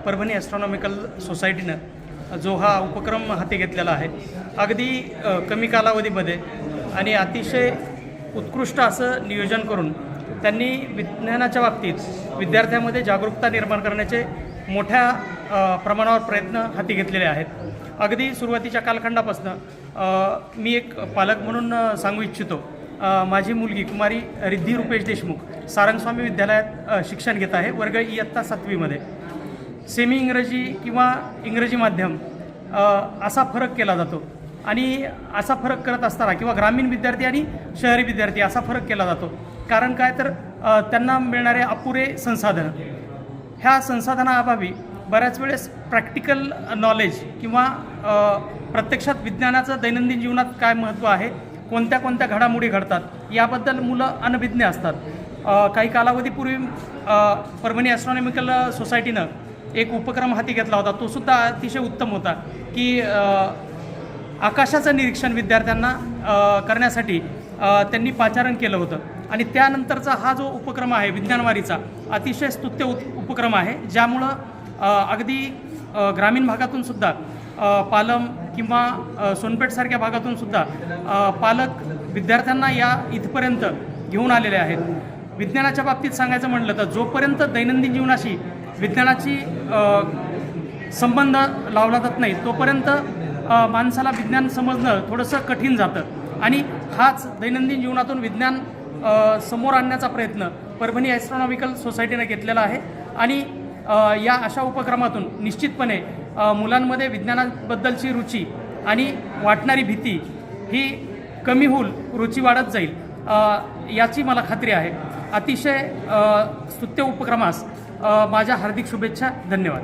Parbhani astronomical सोसायटीनं जो हा उपक्रम हाती घेतलेला आहे, अगदी कमी कालावधीमध्ये आणि अतिशय उत्कृष्ट असं नियोजन करून त्यांनी विज्ञानाच्या बाबतीत विद्यार्थ्यांमध्ये जागरूकता निर्माण करण्याचे मोठ्या प्रमाणावर प्रयत्न हाती घेतलेले आहेत. अगदी सुरुवातीच्या कालखंडापासून मी एक पालक म्हणून सांगू इच्छितो, माझी मुलगी कुमारी रिद्धी रुपेश देशमुख सारंगस्वामी विद्यालयात शिक्षण घेत आहे, वर्ग इयत्ता 7वीमध्ये. सेमी इंग्रजी किंवा इंग्रजी माध्यम असा फरक केला जातो आणि असा फरक करत असताना किंवा ग्रामीण विद्यार्थी आणि शहरी विद्यार्थी असा फरक केला जातो. कारण काय तर त्यांना मिळणारे अपुरे संसाधन, ह्या संसाधनाअभावी बऱ्याच वेळेस प्रॅक्टिकल नॉलेज किंवा प्रत्यक्षात विज्ञानाचं दैनंदिन जीवनात काय महत्त्व आहे, कोणत्या कोणत्या घडामोडी घडतात याबद्दल मुलं अनभिज्ञ असतात. काही कालावधीपूर्वी परभणी ॲस्ट्रॉनॉमिकल सोसायटीनं एक उपक्रम हाती घेतला होता, तो सुद्धा अतिशय उत्तम होता की आकाशाचं निरीक्षण विद्यार्थ्यांना करण्यासाठी त्यांनी पाचारण केलं होतं. आणि त्यानंतरचा हा जो उपक्रम आहे विज्ञानवारीचा, अतिशय स्तुत्य उपक्रम आहे, ज्यामुळं अगदी ग्रामीण भागातून सुद्धा पालम किंवा सोनपेठसारख्या भागातून सुद्धा पालक विद्यार्थ्यांना या इथपर्यंत घेऊन आलेले आहेत. विज्ञानाच्या बाबतीत सांगायचं म्हटलं तर जोपर्यंत दैनंदिन जीवनाशी विज्ञानाची संबंध लावला जात नाही तोपर्यंत माणसाला विज्ञान समजणं थोडंसं कठीण जातं. आणि हाच दैनंदिन जीवनातून विज्ञान समोर आणण्याचा प्रयत्न परभणी ॲस्ट्रॉनॉमिकल सोसायटीनं घेतलेला आहे. आणि या अशा उपक्रमातून निश्चितपणे मुलांमध्ये विज्ञानाबद्दलची रुची आणि वाटणारी भीती ही कमी होईल, रुची वाढत जाईल याची मला खात्री आहे. अतिशय स्तुत्य उपक्रमास माझ्या हार्दिक शुभेच्छा. धन्यवाद.